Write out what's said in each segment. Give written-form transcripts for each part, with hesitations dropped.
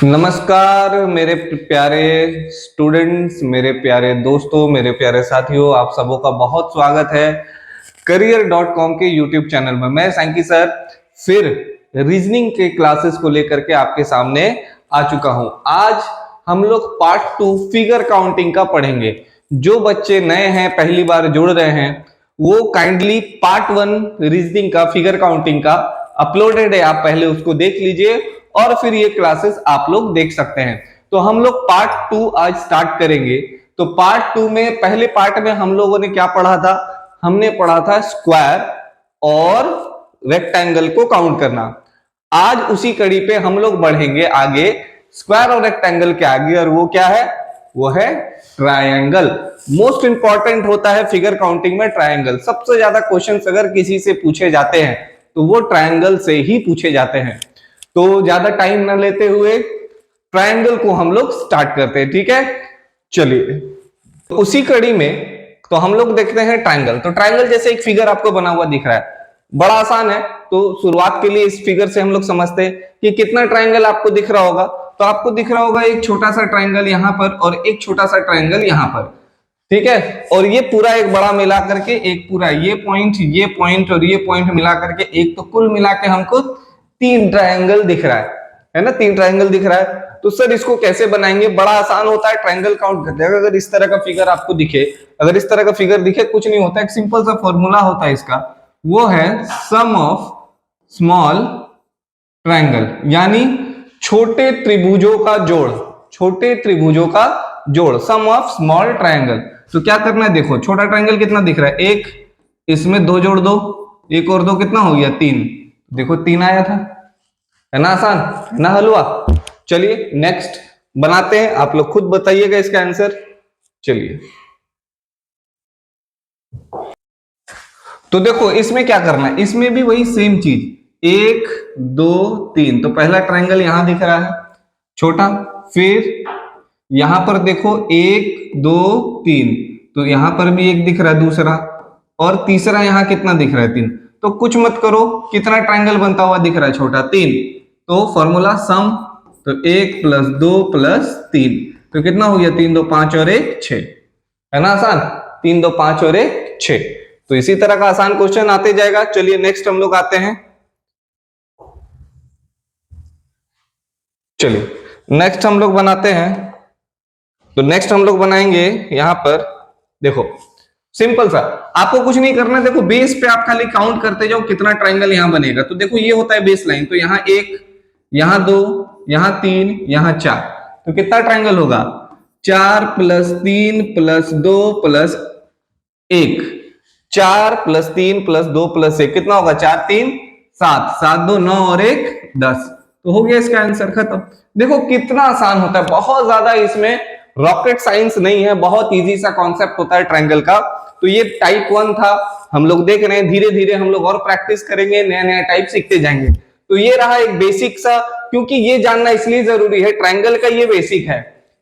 नमस्कार मेरे प्यारे स्टूडेंट्स, मेरे प्यारे दोस्तों, मेरे प्यारे साथियों, आप सबों का बहुत स्वागत है career.com के यूट्यूब चैनल में। मैं सैंकी सर फिर रीजनिंग के क्लासेस को लेकर के आपके सामने आ चुका हूं। आज हम लोग पार्ट 2 फिगर काउंटिंग का पढ़ेंगे। जो बच्चे नए हैं, पहली बार जुड़ रहे हैं, वो काइंडली पार्ट 1 रीजनिंग का फिगर काउंटिंग का अपलोडेड है, आप पहले उसको देख लीजिए और फिर ये क्लासेस आप लोग देख सकते हैं। तो हम लोग पार्ट 2 आज स्टार्ट करेंगे। तो पार्ट 2 में, पहले पार्ट में हम लोगों ने क्या पढ़ा था? हमने पढ़ा था स्क्वायर और रेक्टेंगल को काउंट करना। आज उसी कड़ी पे हम लोग बढ़ेंगे आगे, स्क्वायर और रेक्टेंगल के आगे, और वो क्या है? वो है ट्रायंगल। मोस्ट इंपॉर्टेंट होता है फिगर काउंटिंग में ट्रायंगल। सबसे ज्यादा क्वेश्चंस अगर किसी से पूछे जाते हैं तो वो ट्रायंगल से ही पूछे जाते हैं। तो ज्यादा टाइम ना लेते हुए ट्रायंगल को हम लोग स्टार्ट करते हैं, ठीक है? चलिए, तो उसी कड़ी में तो हम लोग देखते हैं ट्रायंगल। तो ट्रायंगल जैसे एक फिगर आपको बना हुआ दिख रहा है, बड़ा आसान है। तो शुरुआत के लिए इस फिगर से हम लोग समझते हैं कि कितना ट्रायंगल आपको दिख रहा होगा। तो आपको दिख रहा होगा एक छोटा सा ट्रायंगल यहां पर और एक छोटा सा ट्रायंगल यहां पर, ठीक है? और ये पूरा एक बड़ा मिला करके एक पूरा ये पॉइंट और ये पॉइंट मिला करके एक, तो कुल मिला के हमको 3 ट्रायंगल दिख रहा है ना? 3 ट्रायंगल दिख रहा है। तो सर इसको कैसे बनाएंगे? बड़ा आसान होता है, ट्रायंगल काउंट करते हैं। अगर इस तरह का फिगर आपको दिखे, अगर इस तरह का फिगर दिखे, कुछ नहीं होता, एक सिंपल सा फॉर्मूला होता है इसका, वो है सम ऑफ स्मॉल ट्रायंगल, यानी छोटे त्रिभुजों का जोड़। छोटे त्रिभुजों का जोड़, सम ऑफ स्मॉल ट्रायंगल। तो क्या करना है? देखो, छोटा ट्रायंगल कितना दिख रहा है? एक, इसमें 2 जोड़ दो, एक और 2 कितना हो गया? 3। देखो 3 आया था, है ना? आसान है ना हलवा? चलिए नेक्स्ट बनाते हैं, आप लोग खुद बताइएगा इसका आंसर। चलिए, तो देखो इसमें क्या करना है, इसमें भी वही सेम चीज, 1 2 3। तो पहला ट्रायंगल यहां दिख रहा है छोटा, फिर यहां पर देखो 1 2 3, तो यहां पर भी एक दिख रहा है दूसरा, और तीसरा यहां कितना दिख रहा है? 3। तो कुछ मत करो, कितना ट्रायंगल बनता हुआ दिख रहा है? छोटा, 3। तो फॉर्मूला सम, तो 1 + 2 + 3, तो कितना हो गया? 3 2 5 और 1 6, है ना? आसान, 3 2 5 और 1 6। तो इसी तरह का आसान क्वेश्चन आते जाएगा। चलिए नेक्स्ट हम लोग आते हैं। चलिए नेक्स्ट हम लोग बनाते हैं। तो नेक्स्ट हम लोग बनाएंगे यहां पर, देखो सिंपल सा, आपको कुछ नहीं करना है। देखो बेस पे आप खाली काउंट करते जाओ कितना ट्रायंगल यहां बनेगा। तो देखो ये होता है बेस लाइन, तो यहां 1, यहां 2, यहां 3, यहां 4, तो कितना ट्रायंगल होगा? 4 + 3 + 2 + 1, 4 + 3 + 2 + 1 कितना होगा? 4 3 7, 7 2 9 और 1 10। तो हो गया इसका आंसर, खत्म। देखो कितना आसान होता है, बहुत ज्यादा इसमें रॉकेट साइंस नहीं है, बहुत इजी सा कॉन्सेप्ट होता है ट्रायंगल का। तो ये टाइप 1 था, हम लोग देख रहे हैं, धीरे धीरे हम लोग और प्रैक्टिस करेंगे, नया नया टाइप सीखते जाएंगे। तो ये रहा एक बेसिक सा, क्योंकि ये जानना इसलिए जरूरी है, ट्रायंगल का ये बेसिक है।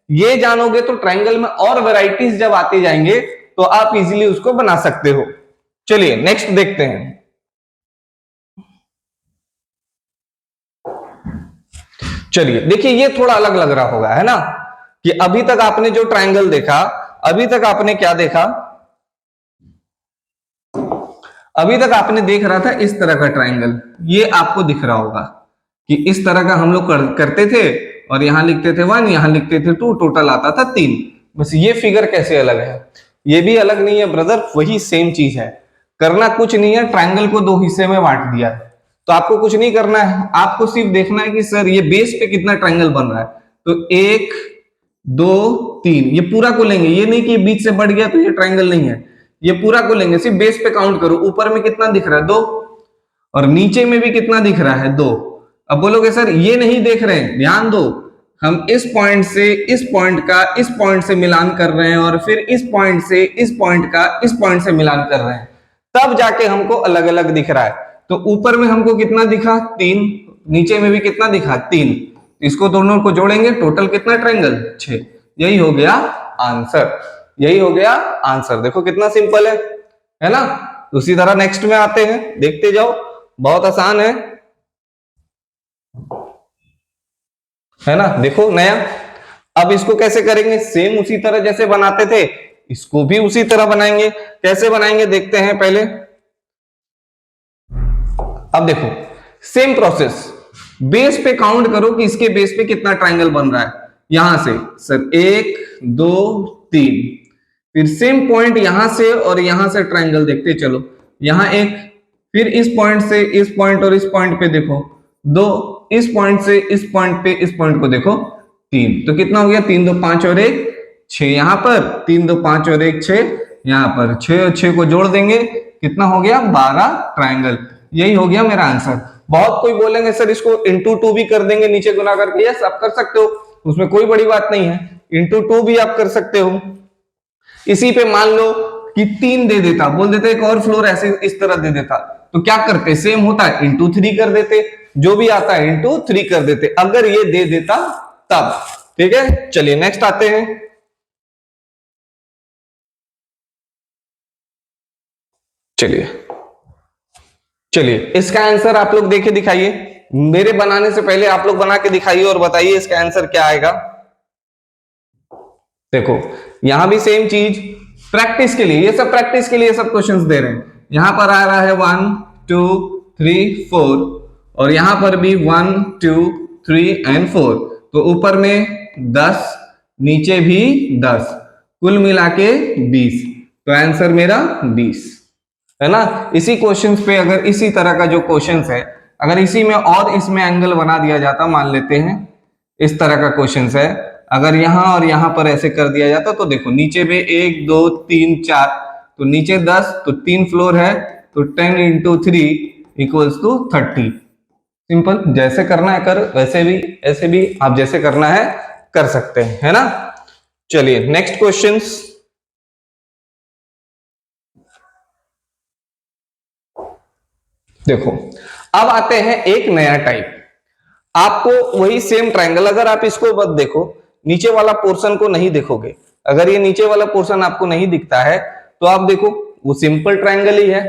ये जानोगे तो ट्रायंगल में और वैरायटीज जब आते जाएंगे तो आप इजीली उसको बना सकते हो। चलिए नेक्स्ट देखते हैं। चलिए देखिए, ये थोड़ा अलग लग रहा होगा, है ना? कि अभी तक आपने जो ट्रायंगल देखा, अभी तक आपने क्या देखा? अभी तक आपने देख रहा था इस तरह का ट्रायंगल, ये आपको दिख रहा होगा कि इस तरह का हम लोग करते थे, और यहां लिखते थे 1, यहां लिखते थे 2, टोटल आता था 3। बस ये फिगर कैसे अलग है? ये भी अलग नहीं है ब्रदर, वही सेम चीज है। करना कुछ नहीं है, ट्रायंगल को 2 हिस्से में बांट दिया है। तो आपको कुछ नहीं करना है, आपको सिर्फ देखना है कि सर ये बेस पे कितना ट्रायंगल बन रहा है। तो 1 2 3, ये पूरा को लेंगे, ये नहीं कि बीच से बढ़ गया तो ये ट्रायंगल नहीं है। ये पूरा को लेंगे, सिर्फ बेस पे काउंट करो। ऊपर में कितना दिख रहा है? 2, और नीचे में भी कितना दिख रहा है? 2। अब बोलोगे सर ये नहीं देख रहे हैं, ध्यान दो, हम इस पॉइंट से इस पॉइंट का इस पॉइंट से मिलान कर रहे हैं, और फिर इस पॉइंट से इस पॉइंट का इस पॉइंट से मिलान कर रहे हैं, तब जाके हमको अलग अलग दिख रहा है। तो ऊपर में हमको कितना दिखा? 3, नीचे में भी कितना दिखा? 3। इसको दोनों को जोड़ेंगे, टोटल कितना ट्रायंगल? 6। यही हो गया आंसर, यही हो गया आंसर। देखो कितना सिंपल है ना? उसी तरह नेक्स्ट में आते हैं, देखते जाओ, बहुत आसान है। है ना। देखो नया, अब इसको कैसे करेंगे, सेम उसी तरह जैसे बनाते थे इसको भी उसी तरह बनाएंगे। कैसे बनाएंगे देखते हैं पहले। अब देखो सेम प्रोसेस, बेस पे काउंट करो कि इसके बेस पे कितना ट्राइंगल बन रहा है। यहां से सर 1 2 3, फिर सेम पॉइंट यहां से और यहां से ट्राइंगल देखते चलो। यहां एक, फिर इस पॉइंट से इस पॉइंट और इस पॉइंट पे देखो 2, इस पॉइंट से इस पॉइंट पे इस पॉइंट को देखो 3, तो कितना हो गया 3 2 5 और 1 6, यहां पर 3 2 5 और 1 6, यहां पर 6 और 6 को जोड़ देंगे कितना हो गया 12 ट्राइंगल। यही हो गया मेरा आंसर। बहुत कोई बोलेंगे सर इसको इंटू 2 भी कर देंगे नीचे गुना करके, यस आप कर सकते हो, उसमें कोई बड़ी बात नहीं है, इंटू 2 भी आप कर सकते हो। इसी पे मान लो कि 3 दे देता, बोल देते एक और फ्लोर ऐसे इस तरह दे देता, तो क्या करते, सेम होता है इंटू 3 कर देते, जो भी आता है इंटू 3 कर देते, अगर ये दे देता तब। ठीक है, चलिए नेक्स्ट आते हैं। चलिए चलिए इसका आंसर आप लोग देखे दिखाइए, मेरे बनाने से पहले आप लोग बना के दिखाइए और बताइए इसका आंसर क्या आएगा। देखो यहां भी सेम चीज, प्रैक्टिस के लिए, ये सब प्रैक्टिस के लिए सब क्वेश्चंस दे रहे हैं। यहां पर आ रहा है 1 2 3 4 और यहां पर भी 1 2 3 एंड 4, तो ऊपर में 10 नीचे भी 10, कुल मिला के 20, तो आंसर मेरा 20 है ना। इसी क्वेश्चंस पे अगर इसी तरह का जो क्वेश्चंस है, अगर इसी में और इसमें एंगल बना दिया जाता, मान लेते हैं इस तरह का क्वेश्चंस है, अगर यहां और यहां पर ऐसे कर दिया जाता, तो देखो नीचे में 1 2 3 4, तो नीचे 10 तो 3 फ्लोर है, तो 10 इंटू 3 इक्वल्स टू 30। सिंपल, जैसे करना है कर, वैसे भी ऐसे भी आप जैसे करना है कर सकते हैं, है ना। चलिए नेक्स्ट क्वेश्चंस। देखो अब आते हैं एक नया टाइप, आपको वही सेम ट्रायंगल, अगर आप इसको बस देखो, नीचे वाला पोर्शन को नहीं देखोगे, अगर ये नीचे वाला पोर्शन आपको नहीं दिखता है तो आप देखो वो सिंपल ट्रायंगल ही है।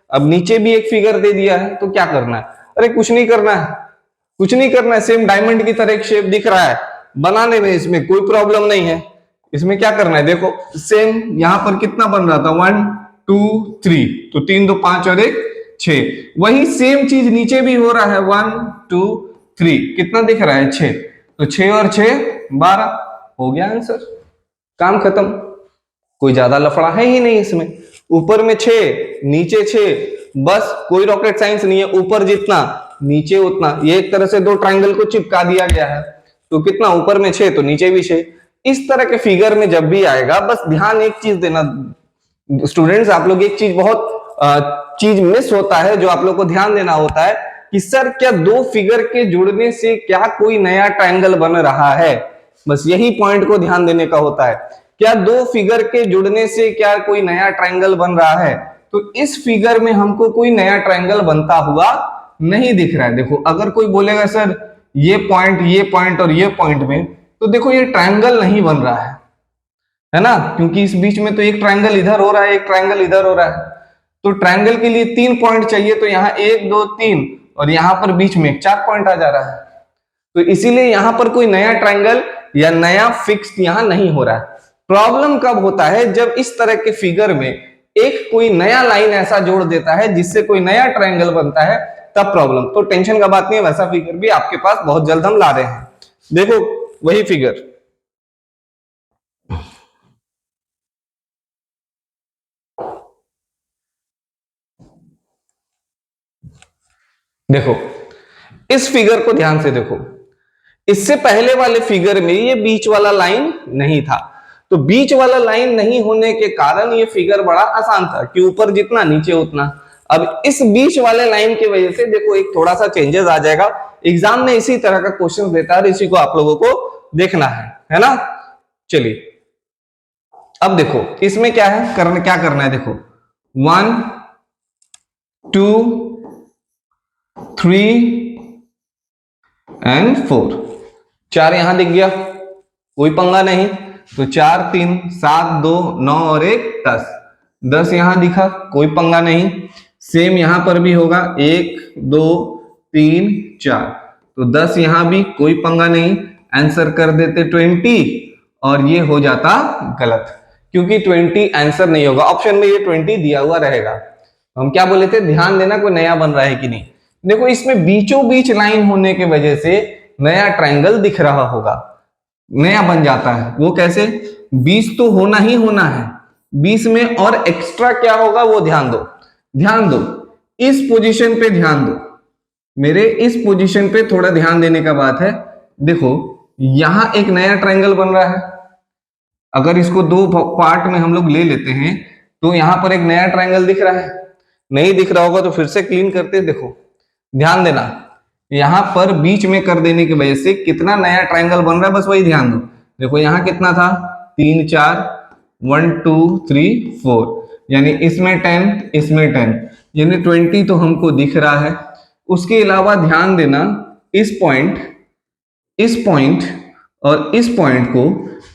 अब नीचे भी एक फिगर दे दिया है, तो क्या करना है, अरे कुछ नहीं करना है, कुछ नहीं करना है, सेम डायमंड की तरह एक शेप दिख रहा है बनाने में, इसमें कोई प्रॉब्लम नहीं है। इसमें क्या करना है, देखो सेम यहां पर कितना बन रहा था 1 2 3, तो 3 2 5 और 1 6, वही सेम चीज नीचे भी हो रहा है 1 2 3, कितना दिख रहा है 6, तो 6 और 6 12, हो गया आंसर, काम खत्म। कोई ज्यादा लफड़ा है ही नहीं इसमें, ऊपर में 6 नीचे 6, बस कोई रॉकेट साइंस नहीं है, ऊपर जितना नीचे उतना, ये एक तरह से दो ट्रायंगल को चिपका दिया गया है, तो कितना ऊपर में 6 तो नीचे भी 6। इस तरह के फिगर में जब भी आएगा, बस ध्यान एक चीज देना स्टूडेंट्स, आप लोग एक चीज बहुत चीज मिस होता है जो आप लोग को ध्यान देना होता है कि सर क्या दो फिगर के जुड़ने से क्या कोई नया ट्रायंगल बन रहा है, बस यही पॉइंट को ध्यान देने का होता है। क्या दो फिगर के जुड़ने से क्या कोई नया ट्रायंगल बन रहा है, तो इस फिगर में हमको कोई नया ट्रायंगल बनता हुआ नहीं दिख रहा है। देखो अगर कोई बोलेगा सर ये पॉइंट और ये पॉइंट में, तो देखो ये ट्रायंगल नहीं बन रहा है ना, क्योंकि इस बीच में तो एक ट्रायंगल इधर हो रहा है, एक ट्रायंगल इधर हो रहा है, तो ट्रायंगल के लिए 3 पॉइंट चाहिए, तो यहाँ 1 2 3 और यहाँ पर बीच में 4 पॉइंट आ जा रहा है, तो इसीलिए यहाँ पर कोई नया ट्रायंगल या नया फिक्स यहाँ नहीं हो रहा है। प्रॉब्लम कब होता है, जब इस तरह के फिगर में एक कोई नया लाइन ऐसा जोड़ देता है जिससे कोई नया ट्रायंगल बनता है, तब प्रॉब्लम। तो टेंशन का बात नहीं है, वैसा फिगर भी आपके पास बहुत जल्द हम ला रहे हैं। देखो वही फिगर, देखो इस फिगर को ध्यान से देखो, इससे पहले वाले फिगर में ये बीच वाला लाइन नहीं था, तो बीच वाला लाइन नहीं होने के कारण ये फिगर बड़ा आसान था कि ऊपर जितना नीचे उतना। अब इस बीच वाले लाइन की वजह से देखो एक थोड़ा सा चेंजेस आ जाएगा, एग्जाम में इसी तरह का क्वेश्चन देता है, इसी को आप लोगों को देखना है ना। चलिए अब देखो इसमें क्या है, क्या करना है, देखो 1 2 3 एंड 4, 4 यहां दिख गया, कोई पंगा नहीं, तो 4 3 7 2 9 और 1 10, 10 यहां दिखा, कोई पंगा नहीं। सेम यहां पर भी होगा 1 2 3 4, तो 10 यहां भी कोई पंगा नहीं, आंसर कर देते 20 और ये हो जाता गलत, क्योंकि 20 आंसर नहीं होगा। ऑप्शन में ये 20 दिया हुआ रहेगा। हम क्या बोले थे, ध्यान देना कोई नया बन रहा है कि नहीं। देखो इसमें बीचों बीच लाइन होने की वजह से नया ट्रायंगल दिख रहा होगा, नया बन जाता है। वो कैसे, 20 तो होना ही होना है, 20 में और एक्स्ट्रा क्या होगा वो ध्यान दो। ध्यान दो, इस पोजीशन पे ध्यान दो, मेरे इस पोजीशन पे थोड़ा ध्यान देने का बात है। देखो यहां एक नया ट्रायंगल बन रहा है, अगर इसको दो पार्ट में हम लोग ले लेते हैं तो यहां पर एक नया ट्रायंगल दिख रहा है। नहीं दिख रहा होगा तो फिर से क्लीन करते, देखो ध्यान देना, यहां पर बीच में कर देने की वजह से कितना नया ट्रायंगल बन रहा है, बस वही ध्यान दो। देखो यहां कितना था, 3 4, 1 2 3 4, यानी इसमें 10 इसमें 10, यानी 20 तो हमको दिख रहा है। उसके अलावा ध्यान देना, इस पॉइंट और इस पॉइंट को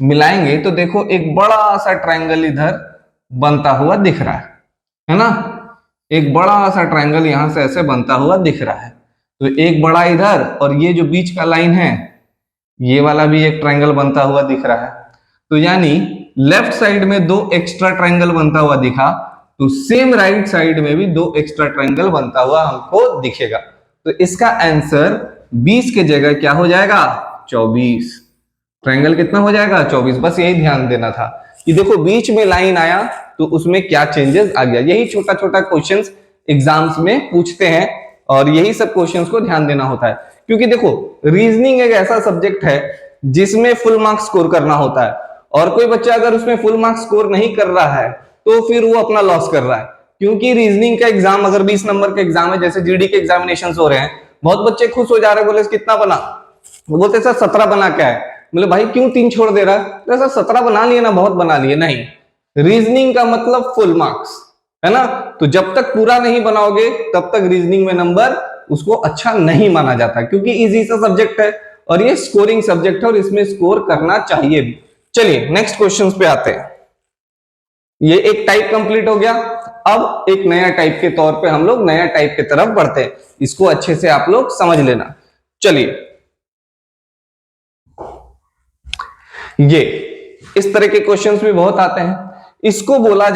मिलाएंगे तो देखो एक बड़ा सा ट्रायंगल इधर बनता हुआ दिख रहा है ना। एक बड़ा सा ट्रायंगल यहां से ऐसे बनता हुआ दिख रहा है। तो एक बड़ा इधर और ये जो बीच का लाइन है ये वाला भी एक ट्रायंगल बनता हुआ दिख रहा है। तो यानी लेफ्ट साइड में 2 एक्स्ट्रा ट्रायंगल बनता हुआ दिखा, तो सेम राइट साइड में भी 2 एक्स्ट्रा ट्रायंगल बनता हुआ हमको दिखेगा। तो इसका आंसर 20 के जगह क्या हो जाएगा, 24। ट्रायंगल कितना हो जाएगा, 24। बस यही ध्यान देना था कि देखो बीच में लाइन आया तो उसमें क्या चेंजेस आ गया। यही छोटा छोटा क्वेश्चंस एग्जाम्स में पूछते हैं और यही सब क्वेश्चंस को ध्यान देना होता है। क्योंकि देखो रीजनिंग एक ऐसा सब्जेक्ट है जिसमें फुल मार्क्स स्कोर करना होता है, और कोई बच्चा अगर उसमें फुल मार्क्स स्कोर नहीं कर रहा है तो फिर वो अपना लॉस कर रहा है। क्योंकि रीजनिंग का एग्जाम अगर 20 नंबर का एग्जाम है, जैसे जीडी के एग्जामिनेशन हो रहे हैं, बहुत बच्चे खुश हो जा रहे हैं, बोले कितना बना, वो बोलते सर 17 बना क्या है, बोले भाई क्यों 3 छोड़ दे रहा है, सर 17 बना लिए ना, बहुत बना लिए। नहीं, रीजनिंग का मतलब फुल मार्क्स है ना। तो जब तक पूरा नहीं बनाओगे तब तक रीजनिंग में नंबर उसको अच्छा नहीं माना जाता, क्योंकि इजी सा सब्जेक्ट है और ये स्कोरिंग सब्जेक्ट है और इसमें स्कोर करना चाहिए भी। चलिए नेक्स्ट क्वेश्चन पे आते हैं। ये एक टाइप कंप्लीट हो गया, अब एक नया टाइप के तौर पे हम लोग नया टाइप की तरफ बढ़ते हैं। इसको अच्छे से आप लोग समझ लेना। चलिए, ये इस तरह के क्वेश्चंस भी बहुत आते हैं। इसको बोला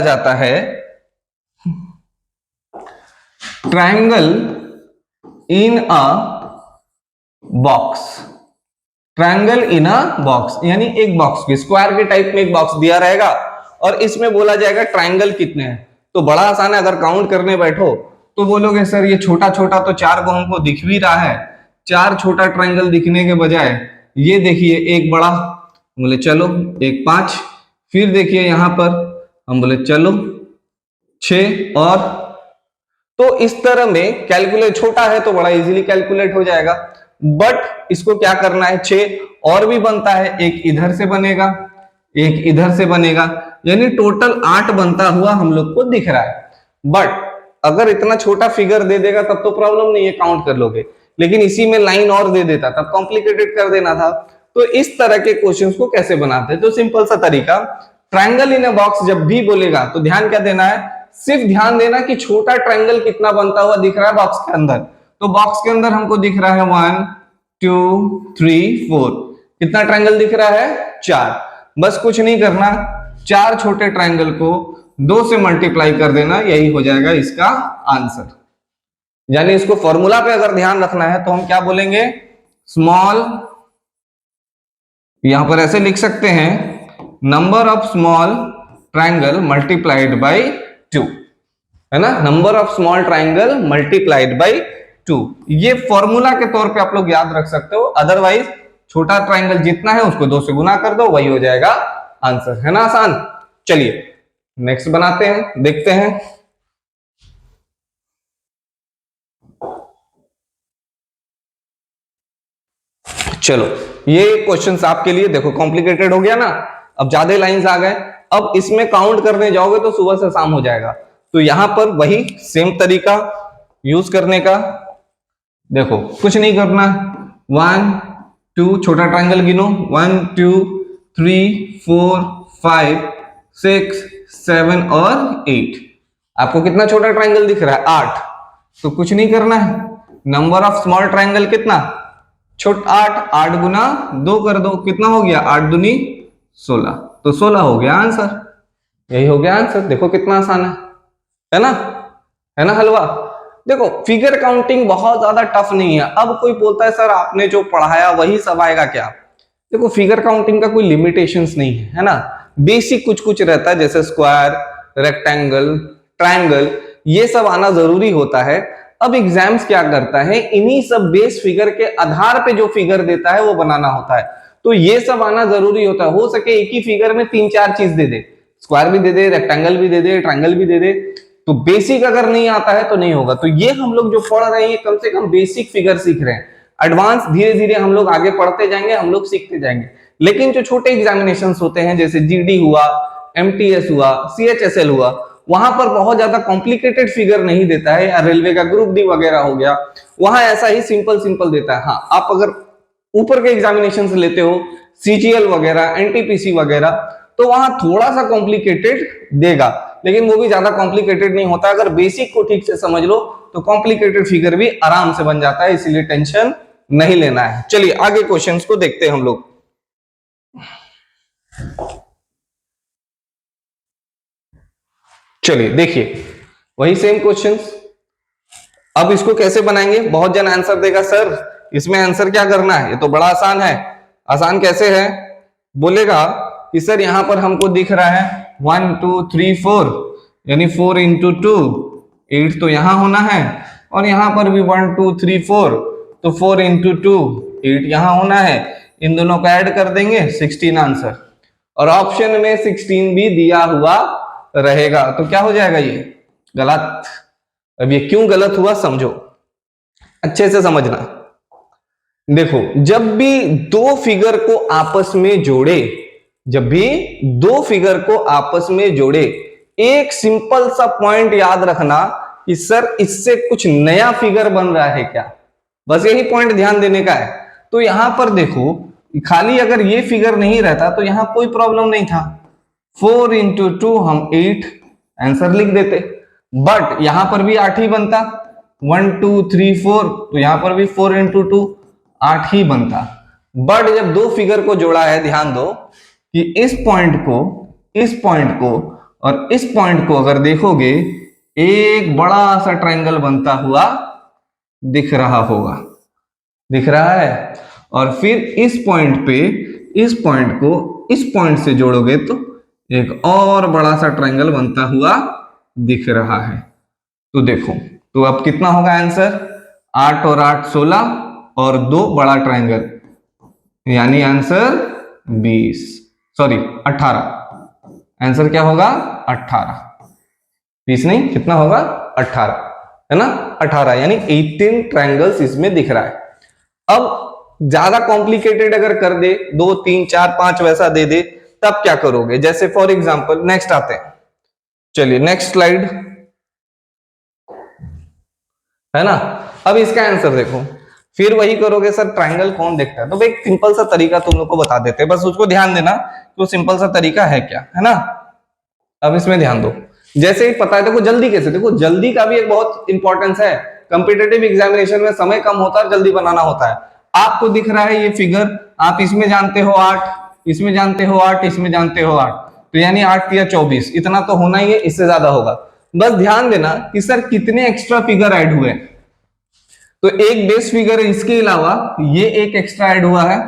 जाता है triangle in a box. Triangle in a box यानी एक बॉक्स के स्क्वायर के टाइप में एक बॉक्स दिया रहेगा और इसमें बोला जाएगा ट्रायंगल कितने हैं। तो बड़ा आसान है, अगर काउंट करने बैठो तो बोलोगे सर ये छोटा छोटा तो 4 को हमको दिख भी रहा है, 4 छोटा ट्रायंगल दिखने के बजाय ये देखिए एक बड़ा, बोले चलो एक 5, फिर देखिए यहां पर हम बोले चलो 6, और तो इस तरह में कैलकुलेट, छोटा है तो बड़ा इजीली कैलकुलेट हो जाएगा। बट इसको क्या करना है, 6 और भी बनता है, एक इधर से बनेगा एक इधर से बनेगा, यानी टोटल 8 बनता हुआ हम लोग को दिख रहा है। बट अगर इतना छोटा फिगर दे देगा तब तो प्रॉब्लम नहीं है, काउंट कर लोगे, लेकिन इसी में लाइन और दे देता तब कॉम्प्लिकेटेड कर देना था। तो इस तरह के क्वेश्चंस को कैसे बनाते हैं, तो सिंपल सा तरीका, ट्रायंगल इन अ बॉक्स जब भी बोलेगा तो ध्यान क्या देना है, सिर्फ ध्यान देना कि छोटा ट्रायंगल कितना बनता हुआ दिख रहा है बॉक्स के अंदर। तो बॉक्स के अंदर हमको दिख रहा है 1 2 3 4, कितना ट्रायंगल दिख रहा है, 4। बस कुछ नहीं करना, 4 छोटे ट्रायंगल को 2 से मल्टीप्लाई कर देना, यही हो जाएगा इसका आंसर। यानी इसको फॉर्मूला पे अगर ध्यान रखना है तो हम क्या बोलेंगे, स्मॉल, यहां पर ऐसे लिख सकते हैं, number of small triangle multiplied by 2, है ना, number of small triangle multiplied by 2। ये फॉर्मूला के तौर पे आप लोग याद रख सकते हो, अदरवाइज छोटा ट्रायंगल जितना है उसको 2 से गुना कर दो, वही हो जाएगा आंसर, है ना आसान। चलिए नेक्स्ट बनाते हैं, देखते हैं। चलो ये क्वेश्चंस आपके लिए, देखो कॉम्प्लिकेटेड हो गया ना, अब ज्यादा लाइंस आ गए, अब इसमें काउंट करने जाओगे तो सुबह से शाम हो जाएगा। तो यहां पर वही सेम तरीका यूज करने का, देखो कुछ नहीं करना, 1 2, छोटा ट्रायंगल गिनो, 1 2 3 4 5 6 7 और 8। आपको कितना छोटा ट्रायंगल दिख रहा है, 8। तो कुछ नहीं करना है, नंबर ऑफ स्मॉल ट्रायंगल कितना, छोट 8, 8 गुना 2 कर दो, कितना हो गया? 8 दूनी 16, तो 16 हो गया आंसर। यही हो गया आंसर। देखो कितना आसान है ना? है ना हलवा? देखो फिगर काउंटिंग बहुत ज्यादा टफ नहीं है। अब कोई बोलता है सर आपने जो पढ़ाया वही सब आएगा क्या? देखो फिगर काउंटिंग का कोई लिमिटेशंस नहीं है ना? बेसिक कुछ कुछ रहता है, जैसे स्क्वायर, रेक्टेंगल, ट्रायंगल, ये सब आना जरूरी होता है। अब एग्जाम्स क्या करता है, इन्हीं सब बेस फिगर के आधार पे जो फिगर देता है वो बनाना होता है। तो ये सब आना जरूरी होता है। हो सके एक ही फिगर में 3-4 चीज दे दे, स्क्वायर भी दे दे, रेक्टेंगल भी दे दे, ट्रायंगल भी दे दे, तो बेसिक अगर नहीं आता है तो नहीं होगा। तो ये हम लोग जो पढ़ रहे हैं कम से कम बेसिक फिगर सीख रहे हैं। एडवांस धीरे धीरे हम लोग आगे पढ़ते जाएंगे, हम लोग सीखते जाएंगे। लेकिन जो छोटे एग्जामिनेशन होते हैं, जैसे जीडी हुआ, एमटीएस हुआ, सीएचएसएल हुआ, वहां पर बहुत ज्यादा कॉम्प्लिकेटेड फिगर नहीं देता है, या रेलवे का ग्रुप डी वगैरह हो गया, वहां ऐसा ही सिंपल सिंपल देता है। हाँ, आप अगर ऊपर के एग्जामिनेशन से लेते हो, सीजीएल वगैरह, एनटीपीसी वगैरह, तो वहां थोड़ा सा कॉम्प्लिकेटेड देगा, लेकिन वो भी ज्यादा कॉम्प्लिकेटेड नहीं होता। अगर बेसिक को ठीक से समझ लो तो कॉम्प्लिकेटेड फिगर भी आराम से बन जाता है, इसीलिए टेंशन नहीं लेना है। चलिए आगे क्वेश्चंस को देखते हैं हम लोग। चलिए देखिए वही सेम क्वेश्चंस। अब इसको कैसे बनाएंगे? बहुत जन आंसर देगा सर इसमें आंसर क्या करना है, ये तो बड़ा आसान है। आसान कैसे है? बोलेगा कि सर यहां पर हमको दिख रहा है 1 2 3 4, यानी 4 इंटू 2, 8 तो यहां होना है, और यहां पर भी 1 2 3 4, तो 4 इंटू 2, 8 यहां होना है। इन दोनों को ऐड कर देंगे, 16 आंसर। और ऑप्शन में 16 भी दिया हुआ रहेगा, तो क्या हो जाएगा? ये गलत। अब ये क्यों गलत हुआ समझो, अच्छे से समझना। देखो जब भी दो फिगर को आपस में जोड़े, जब भी दो फिगर को आपस में जोड़े, एक सिंपल सा पॉइंट याद रखना कि सर इससे कुछ नया फिगर बन रहा है क्या, बस यही पॉइंट ध्यान देने का है। तो यहां पर देखो खाली अगर ये फिगर नहीं रहता तो यहां कोई प्रॉब्लम नहीं था, 4 इंटू 2 हम 8 आंसर लिख देते, बट यहां पर भी 8 ही बनता, 1 2 3 4, तो यहां पर भी 4 इंटू 2 8 ही बनता। बट जब दो फिगर को जोड़ा है, ध्यान दो कि इस पॉइंट को, इस पॉइंट को और इस पॉइंट को अगर देखोगे, एक बड़ा सा ट्रायंगल बनता हुआ दिख रहा होगा, दिख रहा है। और फिर इस पॉइंट पे, इस पॉइंट को इस पॉइंट से जोड़ोगे तो एक और बड़ा सा ट्रायंगल बनता हुआ दिख रहा है। तो देखो, तो अब कितना होगा आंसर? 8 और 8 16, और दो बड़ा ट्रायंगल, यानी आंसर 20, सॉरी 18। आंसर क्या होगा? 18। 20 नहीं, कितना होगा? 18, है ना? 18 यानी 18 ट्रायंगल्स इसमें दिख रहा है। अब ज्यादा कॉम्प्लिकेटेड अगर कर दे, 2 3 4 5 वैसा दे दे, तब क्या करोगे? जैसे फॉर एग्जांपल नेक्स्ट आते हैं, चलिए नेक्स्ट स्लाइड, है ना? अब इसका आंसर देखो, फिर वही करोगे सर ट्रायंगल कौन देखता है, तो भाई एक सिंपल सा तरीका तुम लोग को बता देते हैं, बस उसको ध्यान देना तो सिंपल सा तरीका है क्या, है ना? अब इसमें ध्यान दो, जैसे ही पता है, देखो जल्दी कैसे, देखो जल्दी का भी एक बहुत इंपॉर्टेंस है। कंपिटेटिव एग्जामिनेशन में समय कम होता है, जल्दी बनाना होता है। आपको दिख रहा है ये फिगर, आप इसमें जानते हो 8, इसमें जानते हो 8, इसमें जानते हो 8, तो यानी 8 या 24, इतना तो होना ही है, इससे ज्यादा होगा। बस ध्यान देना कि सर कितने एक्स्ट्रा फिगर ऐड हुए। तो एक बेस फिगर है, इसके अलावा ये एक एक्स्ट्रा ऐड हुआ है,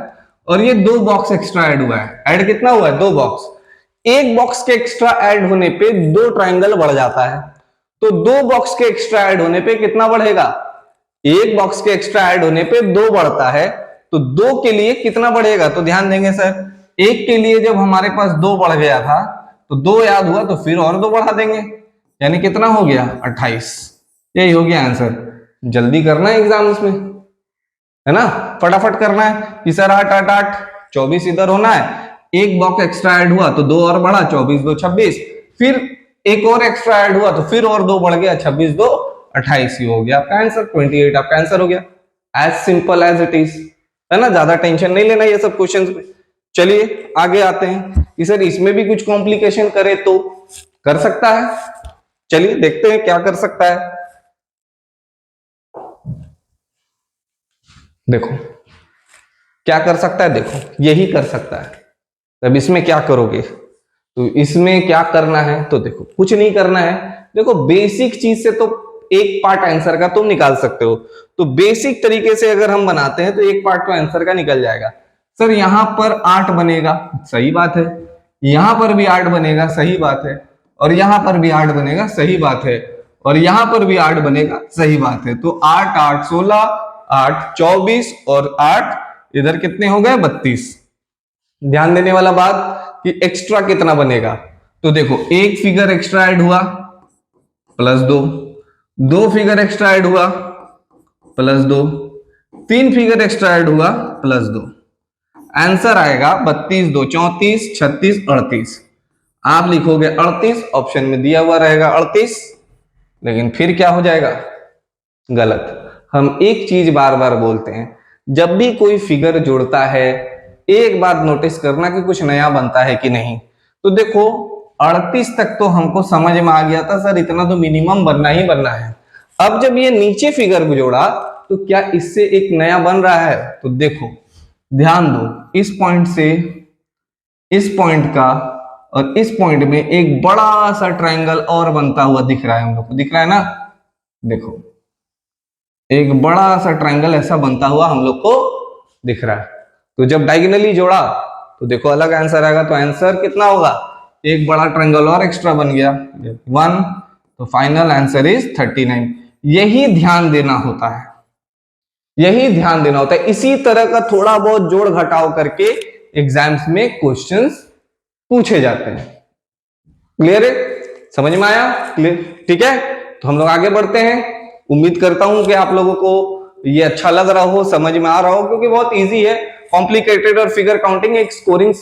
और ये 2 बॉक्स एक्स्ट्रा ऐड हुआ है। ऐड कितना हुआ है? 2 बॉक्स। एक बॉक्स के एक्स्ट्रा ऐड होने पे 2 ट्रायंगल बढ़ जाता है, तो 2 बॉक्स के एक्स्ट्रा ऐड होने पे कितना बढ़ेगा? एक बॉक्स के एक्स्ट्रा ऐड होने पे 2 बढ़ता है, तो 2 के लिए कितना बढ़ेगा? तो ध्यान देंगे सर, एक के लिए जब हमारे पास 2 बढ़ गया था, तो 2 याद हुआ, तो फिर और 2 बढ़ा देंगे, यानी कितना हो गया? 28। यही हो गया आंसर। जल्दी करना है एग्जाम्स में, है ना? फटाफट करना है कि सर 8 8 8 24 इधर होना है, एक बॉक्स एक्स्ट्रा ऐड हुआ तो 2 और बढ़ा, 24 2 26, फिर एक और एक्स्ट्रा ऐड हुआ तो फिर और 2 बढ़ गया, 26 2 28 ही हो गया आपका आंसर, 28 आपका आंसर हो गया। As simple as it is, है ना? ज्यादा टेंशन नहीं लेना ये सब क्वेश्चंस में। चलिए आगे आते हैं कि सर इसमें भी कुछ कॉम्प्लिकेशन करे तो कर सकता है। चलिए देखते हैं क्या कर सकता है। देखो क्या कर सकता है, देखो यही कर सकता है। तब इसमें क्या करोगे, तो इसमें क्या करना है, तो देखो कुछ नहीं करना है। देखो बेसिक चीज से तो एक पार्ट आंसर का तुम निकाल सकते हो, तो बेसिक तरीके से अगर हम बनाते हैं तो एक पार्ट तो आंसर का निकल जाएगा। सर यहां पर 8 बनेगा, सही बात है। यहां पर भी 8 बनेगा, सही बात है। और यहां पर भी 8 बनेगा, सही बात है। और यहां पर भी 8 बनेगा, सही बात है। तो 8 8 16, 8 24 और 8 इधर कितने हो गए, 32। ध्यान देने वाला बात कि एक्स्ट्रा कितना बनेगा, तो देखो एक फिगर एक्स्ट्रा ऐड हुआ +2, 2 फिगर एक्स्ट्रा ऐड हुआ +2, 3 फिगर एक्स्ट्रा ऐड हुआ +2। आंसर आएगा 32 2 34 36 38। आप लिखोगे 38, ऑप्शन में दिया हुआ रहेगा 38, लेकिन फिर क्या हो जाएगा, गलत। हम एक चीज बार बार बोलते हैं, जब भी कोई फिगर जुड़ता है एक बात नोटिस करना कि कुछ नया बनता है कि नहीं। तो देखो 38 तक तो हमको समझ में आ गया था सर, इतना तो मिनिमम बनना ही बनना है। अब जब ये नीचे फिगर जोड़ा तो क्या इससे एक नया बन रहा है, तो देखो ध्यान दो, इस पॉइंट से इस पॉइंट का और इस पॉइंट में एक बड़ा सा ट्रायंगल और बनता हुआ दिख रहा है, हम लोग को दिख रहा है ना। देखो एक बड़ा सा ट्रायंगल ऐसा बनता हुआ हम लोग को दिख रहा है। तो जब डायगोनली जोड़ा तो देखो अलग आंसर आएगा, तो आंसर कितना होगा, एक बड़ा ट्रायंगल और एक्स्ट्रा बन गया 1, तो फाइनल आंसर इज 39। यही ध्यान देना होता है, यही ध्यान देना होता है। इसी तरह का थोड़ा बहुत जोड़ घटाव करके एग्जाम्स में क्वेश्चंस पूछे जाते हैं। क्लियर है, समझ में आया, क्लियर, ठीक है। तो हम लोग आगे बढ़ते हैं। उम्मीद करता हूं कि आप लोगों को ये अच्छा लग रहा हो, समझ में आ रहा हो, क्योंकि बहुत इजी है। कॉम्प्लिकेटेड और फिगर काउंटिंग एक स्कोरिंग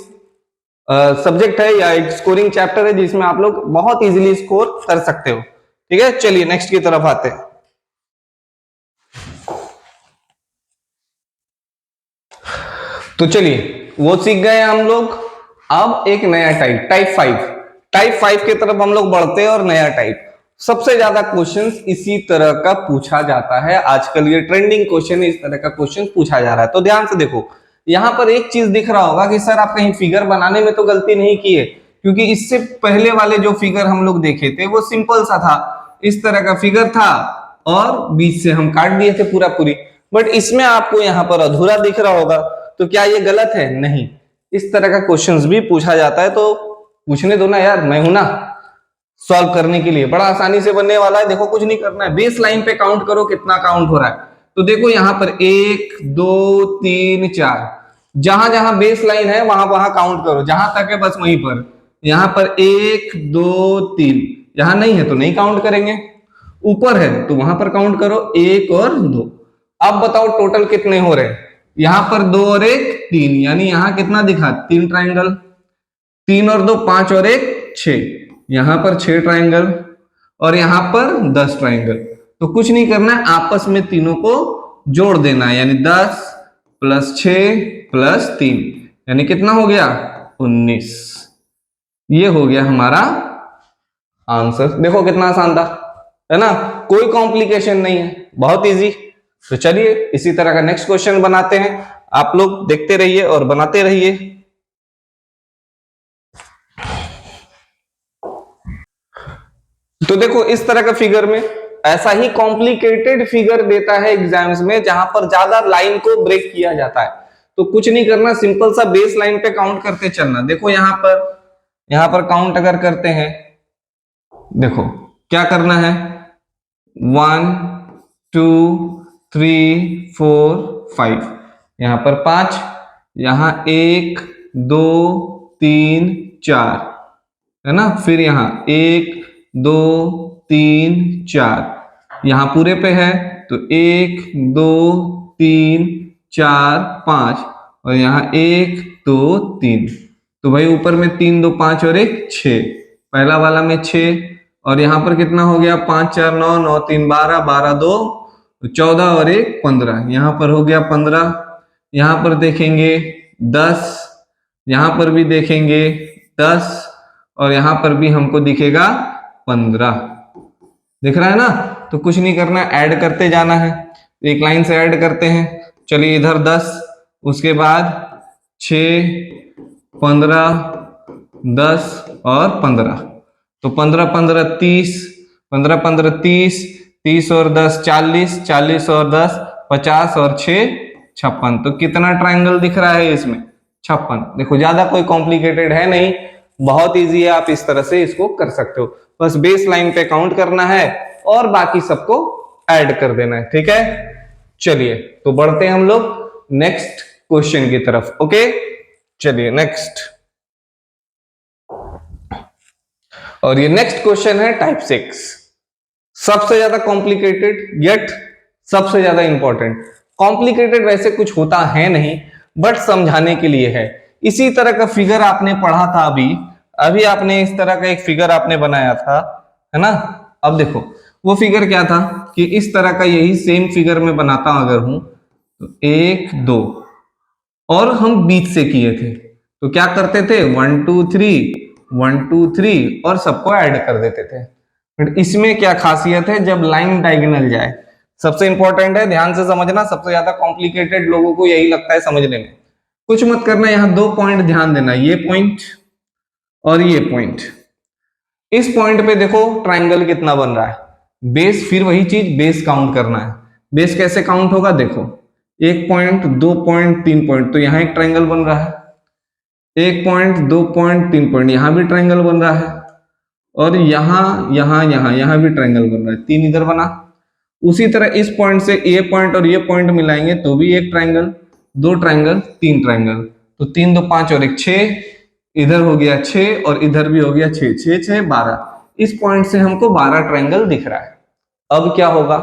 सब्जेक्ट है या एक स्कोरिंग चैप्टर है जिसमें आप लोग बहुत इजीली स्कोर कर सकते हो। ठीक है, चलिए नेक्स्ट की तरफ आते हैं। तो चलिए वो सीख गए हम लोग। अब एक नया टाइप 5 की तरफ हम लोग बढ़ते हैं। और नया टाइप सबसे ज्यादा क्वेश्चंस इसी तरह का पूछा जाता है। आजकल ये ट्रेंडिंग क्वेश्चन है, इस तरह का क्वेश्चन पूछा जा रहा है। तो ध्यान से देखो, यहां पर एक चीज दिख रहा होगा कि सर आप कहीं फिगर बनाने में तो गलती नहीं की है, क्योंकि इससे पहले वाले जो फिगर हम लोग देखे थे वो सिंपल सा था, इस तरह का फिगर था और बीच से हम काट दिए थे पूरा पूरी। बट इसमें आपको यहाँ पर अधूरा दिख रहा होगा, तो क्या ये गलत है, नहीं। इस तरह का क्वेश्चंस भी पूछा जाता है, तो पूछने दो ना यार, मैं हूं ना सॉल्व करने के लिए। बड़ा आसानी से बनने वाला है। देखो कुछ नहीं करना है, बेस लाइन पे काउंट करो कितना काउंट हो रहा है। तो देखो यहाँ पर 1 2 3 4, जहां जहां बेस लाइन है वहां वहां काउंट करो, जहां तक है बस वहीं पर। यहाँ पर 1 2 3, यहां नहीं है तो नहीं काउंट करेंगे, ऊपर है तो वहां पर काउंट करो 1 और 2। अब बताओ टोटल कितने हो रहे हैं, यहां पर 2 और 1 3, यानी यहां कितना दिखा, 3 ट्राइंगल, 3 और 2 5 और 1 6, यहां पर 6 ट्राइंगल और यहां पर 10 ट्राइंगल। तो कुछ नहीं करना है, आपस में तीनों को जोड़ देना है, यानी 10 + 6 + 3, यानी कितना हो गया 19। ये हो गया हमारा आंसर। देखो कितना आसान था, है ना, कोई कॉम्प्लिकेशन नहीं है, बहुत इजी। तो चलिए इसी तरह का नेक्स्ट क्वेश्चन बनाते हैं। आप लोग देखते रहिए और बनाते रहिए। तो देखो इस तरह का फिगर में ऐसा ही कॉम्प्लिकेटेड फिगर देता है एग्जाम्स में, जहां पर ज्यादा लाइन को ब्रेक किया जाता है। तो कुछ नहीं करना, सिंपल सा बेस लाइन पे काउंट करते चलना। देखो यहां पर काउंट अगर करते हैं, देखो क्या करना है, 1 2 3 4 5, यहां पर 5, यहां 1 2 3 4, है ना। फिर यहाँ 1 2 3 4, यहाँ पूरे पे है तो 1 2 3 4 5, और यहाँ 1 2 3। तो भाई ऊपर में 3 2 5 और 1 6, पहला वाला में 6, और यहाँ पर कितना हो गया 5 4 9 9 3 12 12 2 14 और 1 15, यहाँ पर हो गया 15। यहाँ पर देखेंगे 10, यहाँ पर भी देखेंगे 10, और यहां पर भी हमको दिखेगा 15, दिख रहा है ना। तो कुछ नहीं करना, ऐड करते जाना है, एक लाइन से ऐड करते हैं। चलिए इधर 10, उसके बाद 6, 15, 10 और 15। तो 15 15 30, 15 15 30, 30 और 10 40, 40 और 10 50 और 6 56। तो कितना ट्रायंगल दिख रहा है इसमें? 56। देखो ज्यादा कोई कॉम्प्लिकेटेड है नहीं, बहुत इजी है, आप इस तरह से इसको कर सकते हो। बस बेस लाइन पे काउंट करना है और बाकी सबको ऐड कर देना है, ठीक है। चलिए तो बढ़ते हैं हम लोग नेक्स्ट क्वेश्चन की तरफ। ओके चलिए नेक्स्ट। और ये नेक्स्ट क्वेश्चन है टाइप 6, सबसे ज्यादा कॉम्प्लिकेटेड यट सबसे ज्यादा इंपॉर्टेंट। कॉम्प्लिकेटेड वैसे कुछ होता है नहीं, बट समझाने के लिए है। इसी तरह का फिगर आपने पढ़ा था अभी अभी आपने इस तरह का एक फिगर आपने बनाया था, है ना। अब देखो वो फिगर क्या था कि इस तरह का यही सेम फिगर में बनाता अगर हूं तो 1 2 और हम बीच से किए थे तो क्या करते थे 1 2 3 1 2 3 और सबको ऐड कर देते थे। बट इसमें क्या खासियत है, जब लाइन डायगोनल जाए, सबसे इंपॉर्टेंट है, ध्यान से समझना, सबसे ज्यादा कॉम्प्लिकेटेड लोगों को यही लगता है समझने में। कुछ मत करना, यहाँ 2 पॉइंट ध्यान देना, ये पॉइंट और ये पॉइंट। इस पॉइंट पे देखो ट्रायंगल कितना बन रहा है, बेस, फिर वही चीज बेस काउंट करना है। बेस कैसे काउंट होगा, देखो 1 पॉइंट 2 पॉइंट 3 पॉइंट, तो यहां एक ट्रायंगल बन रहा है। 1 पॉइंट 2 पॉइंट 3 पॉइंट, यहां भी ट्रायंगल बन रहा है। और यहां भी ट्रायंगल बन रहा है, 3 इधर बना। उसी तरह इस पॉइंट से ये पॉइंट और ये पॉइंट मिलाएंगे तो भी एक ट्रायंगल, 2 ट्रायंगल, 3 ट्रायंगल। तो 3 2 5 और 1 6, इधर हो गया 6 और इधर भी हो गया 6, 6 6 12। इस पॉइंट से हमको 12 ट्रायंगल दिख रहा है। अब क्या होगा,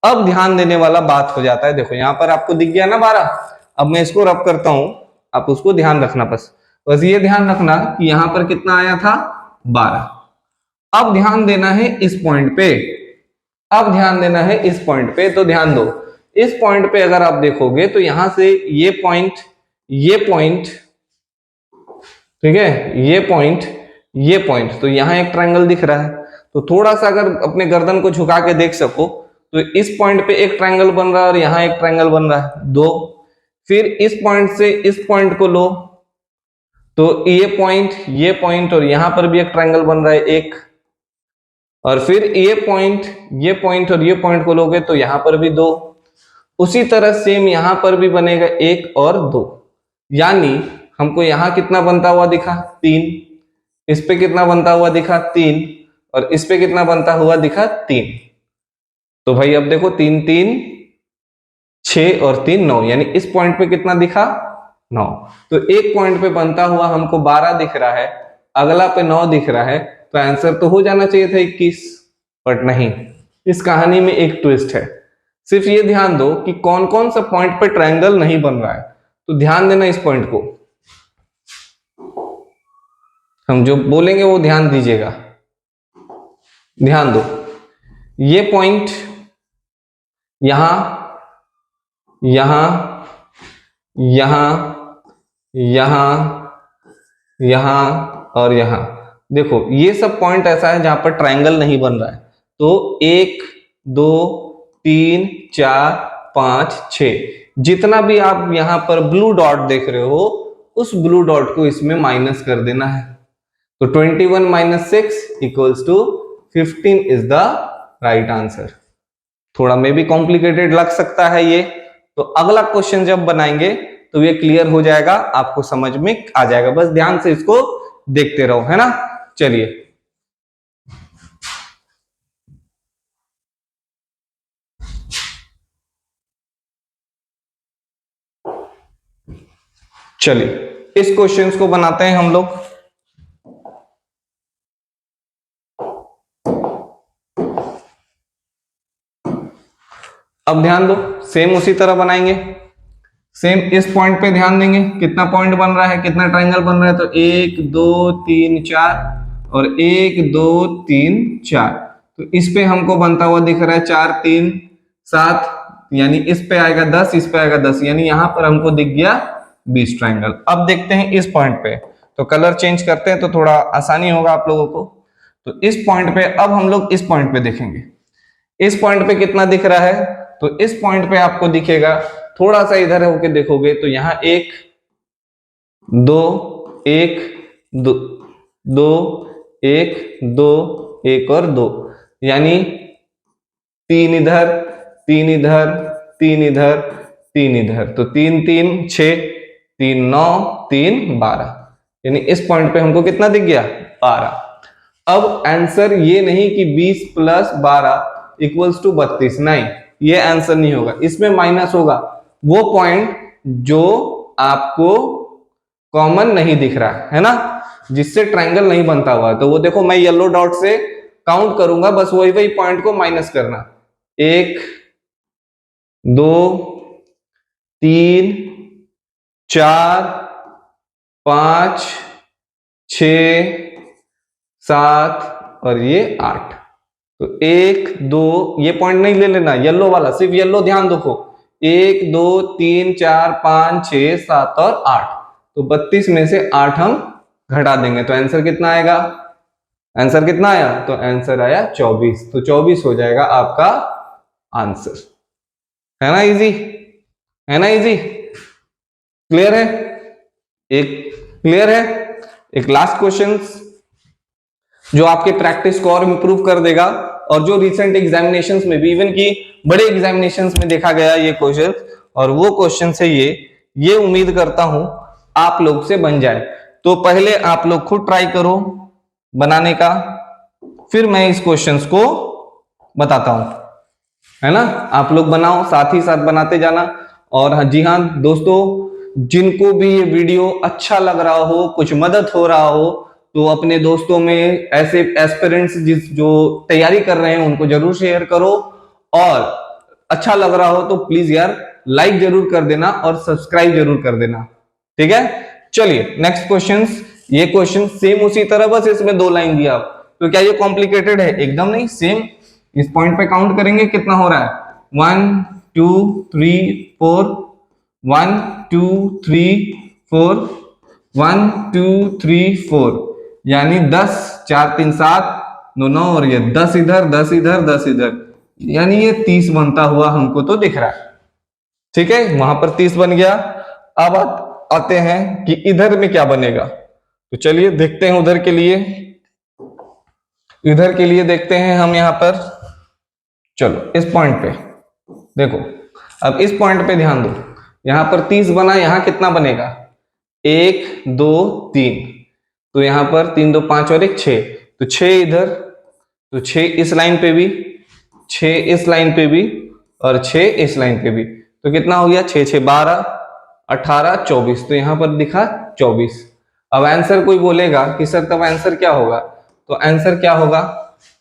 अब ध्यान देने वाला बात हो जाता है। देखो यहां पर आपको दिख गया ना 12, अब मैं इसको रब करता हूं, आप उसको ध्यान रखना। बस ये ध्यान रखना कि यहां पर कितना आया था 12। अब ध्यान देना है इस पॉइंट पे, अब ध्यान देना है इस पॉइंट पे। तो ध्यान दो, इस पॉइंट पे अगर आप देखोगे तो यहां से ये पॉइंट, ये पॉइंट, ठीक है, ये पॉइंट, ये पॉइंट, तो यहां एक ट्रायंगल दिख रहा है। तो थोड़ा सा अगर अपने गर्दन को झुका के देख सको तो इस पॉइंट पे एक ट्रायंगल बन रहा है और यहां एक ट्रायंगल बन रहा है, 2। फिर इस पॉइंट से इस पॉइंट को लो तो ये पॉइंट और यहां पर भी एक ट्रायंगल बन रहा है, 1। और फिर ये पॉइंट और ये पॉइंट को लोगे तो यहां पर भी 2। उसी तरह सेम यहां पर भी बनेगा 1 और 2। यानी हमको यहां कितना बनता हुआ दिखा 3, इस पे कितना बनता हुआ दिखा 3 और इस पे कितना बनता हुआ दिखा 3। तो भाई अब देखो 3 3 6 और 3 9, यानी इस पॉइंट पे कितना दिखा 9। तो एक पॉइंट पे बनता हुआ हमको 12 दिख रहा है, अगला पे 9 दिख रहा है, तो आंसर तो हो जाना चाहिए था 21। बट नहीं, इस कहानी में एक ट्विस्ट है। सिर्फ ये ध्यान दो कि कौन कौन सा पॉइंट पे ट्रायंगल नहीं बन रहा है। तो ध्यान देना इस पॉइंट को, हम जो बोलेंगे वो ध्यान दीजिएगा। ध्यान दो, ये पॉइंट यहां, यहां, यहां, यहां, यहां और यहां। देखो ये सब पॉइंट ऐसा है जहां पर ट्रायंगल नहीं बन रहा है। तो 1 2 3 4 5 6, जितना भी आप यहां पर ब्लू डॉट देख रहे हो उस ब्लू डॉट को इसमें माइनस कर देना है। तो 21 - 6 = 15 इज द राइट आंसर। थोड़ा मे भी कॉम्प्लिकेटेड लग सकता है ये, तो अगला क्वेश्चन जब बनाएंगे तो ये क्लियर हो जाएगा, आपको समझ में आ जाएगा। बस ध्यान से इसको देखते रहो, है ना। चलिए चलिए इस क्वेश्चन को बनाते हैं हम लोग। अब ध्यान दो, सेम उसी तरह बनाएंगे। सेम इस पॉइंट पे ध्यान देंगे, कितना पॉइंट बन रहा है, कितना ट्रायंगल बन रहा है। तो 1 2 3 4 और 1 2 3 4। तो इस पे हमको बनता हुआ दिख रहा है 4 3 7, यानी इस पे आएगा 10, इस पे आएगा 10, यानी यहां पर हमको दिख गया 20 ट्रायंगल। अब देखते हैं इस पॉइंट पे, तो कलर चेंज करते हैं तो थोड़ा आसानी होगा आप लोगों को। तो इस पॉइंट पे अब हम लोग इस पॉइंट पे देखेंगे, इस पॉइंट पे कितना दिख रहा है। तो इस पॉइंट पे आपको दिखेगा, थोड़ा सा इधर होके देखोगे तो यहाँ 1 2 1 2 2 1 2 1 और 2, यानी 3 इधर 3 इधर 3 इधर 3 इधर, तो 3 3 6 3 9 3 12, यानी इस पॉइंट पे हमको कितना दिख गया 12। अब आंसर ये नहीं कि 20 प्लस 12 इक्वल्स टू 32, नहीं, ये आंसर नहीं होगा, इसमें माइनस होगा वो पॉइंट जो आपको कॉमन नहीं दिख रहा है ना, जिससे ट्रायंगल नहीं बनता हुआ। तो वो देखो मैं येलो डॉट से काउंट करूंगा, बस वही वही पॉइंट को माइनस करना, 1 2 3 4 5 6 7 और ये 8। तो 1 2, ये पॉइंट नहीं ले लेना, येलो वाला, सिर्फ येलो ध्यान रखो, 1 2 3 4 5 6 7 और 8। तो 32 में से 8 हम घटा देंगे, तो आंसर कितना आएगा, आंसर कितना आया, तो आंसर आया 24। तो 24 हो जाएगा आपका आंसर, है ना इजी, है ना इजी, क्लियर है, एक क्लियर है। एक लास्ट क्वेश्चन जो आपके प्रैक्टिस को और इंप्रूव कर देगा, और जो रिसेंट एग्जामिनेशंस में भी, इवन की बड़े एग्जामिनेशंस में देखा गया ये क्वेश्चन, और वो क्वेश्चन से ये उम्मीद करता हूं आप लोग से बन जाए। तो पहले आप लोग खुद ट्राई करो बनाने का, फिर मैं इस क्वेश्चंस को बताता हूं, है ना, आप लोग बनाओ, साथ ही साथ बनाते जाना। और जी हाँ दोस्तों, जिनको भी ये वीडियो अच्छा लग रहा हो, कुछ मदद हो रहा हो, तो अपने दोस्तों में ऐसे एस्पिरेंट्स जो तैयारी कर रहे हैं उनको जरूर शेयर करो, और अच्छा लग रहा हो तो प्लीज यार लाइक जरूर कर देना और सब्सक्राइब जरूर कर देना, ठीक है। चलिए नेक्स्ट क्वेश्चन, ये क्वेश्चन सेम उसी तरह, बस इसमें 2 लाइन दिया। तो क्या ये कॉम्प्लिकेटेड है, एकदम नहीं, सेम इस पॉइंट पे काउंट करेंगे कितना हो रहा है, 1 2 3 4 1 2 3 4 1 2 3 4, यानी 10 4 3 7 9 9, और ये 10 इधर 10 इधर 10 इधर, यानी ये 30 बनता हुआ हमको तो दिख रहा है, ठीक है, वहां पर 30 बन गया। अब आते हैं कि इधर में क्या बनेगा, तो चलिए देखते हैं उधर के लिए, इधर के लिए देखते हैं हम यहां पर। चलो इस पॉइंट पे देखो, अब इस पॉइंट पे ध्यान दो, यहां पर 30 बना, यहां कितना बनेगा, 1 2 3, तो यहां पर 3 2 5 और 1 6, तो 6 इधर, तो 6 इस लाइन पे भी, 6 इस लाइन पे भी, और 6 इस लाइन पे भी, तो कितना हो गया, 6 6 12 18 24, तो यहां पर दिखा 24। अब आंसर कोई बोलेगा कि सर तब आंसर क्या होगा, तो आंसर क्या होगा,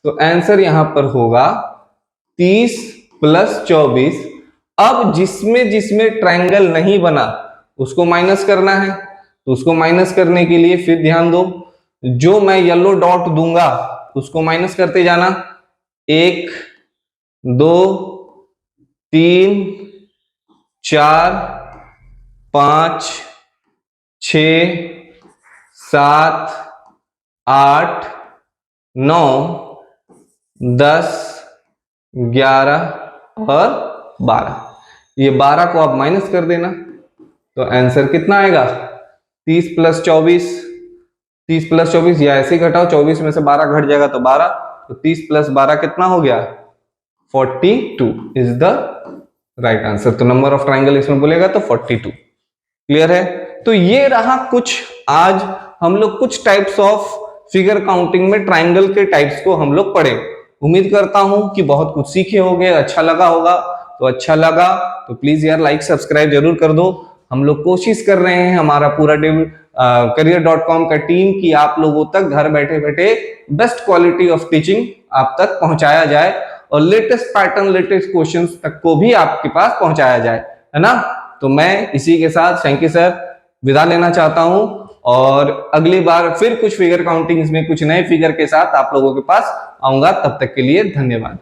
तो आंसर यहां पर होगा 30 प्लस 24। अब जिसमें जिसमें ट्रायंगल नहीं बना उसको माइनस करना है, तो उसको माइनस करने के लिए फिर ध्यान दो, जो मैं येलो डॉट दूंगा उसको माइनस करते जाना, 1 2 3 4 5 6 7 8 9 10 11 और 12, ये 12 को आप माइनस कर देना, तो आंसर कितना आएगा, 30 प्लस 24, 30 प्लस 24, या ऐसे ही घटाओ, 24 में से 12 घट जाएगा तो 12, तो 30 प्लस 12 कितना हो गया, 42 इज द राइट आंसर। तो नंबर ऑफ ट्राइंगल इसमें बोलेगा तो 42, क्लियर है। तो ये रहा कुछ, आज हम लोग कुछ टाइप्स ऑफ फिगर काउंटिंग में ट्राइंगल के टाइप्स को हम लोग पढ़े। उम्मीद करता हूं कि बहुत कुछ सीखे होंगे, अच्छा लगा होगा। तो अच्छा लगा तो प्लीज यार लाइक सब्सक्राइब जरूर कर दो। हम लोग कोशिश कर रहे हैं, हमारा पूरा career.com का टीम, कि आप लोगों तक घर बैठे बैठे बेस्ट क्वालिटी ऑफ टीचिंग आप तक पहुंचाया जाए, और लेटेस्ट पैटर्न लेटेस्ट क्वेश्चंस तक को भी आपके पास पहुंचाया जाए, है ना। तो मैं इसी के साथ थैंक यू सर विदा लेना चाहता हूं, और अगली बार फिर कुछ फिगर काउंटिंग्स में कुछ नए फिगर के साथ आप लोगों के पास आऊंगा। तब तक के लिए धन्यवाद।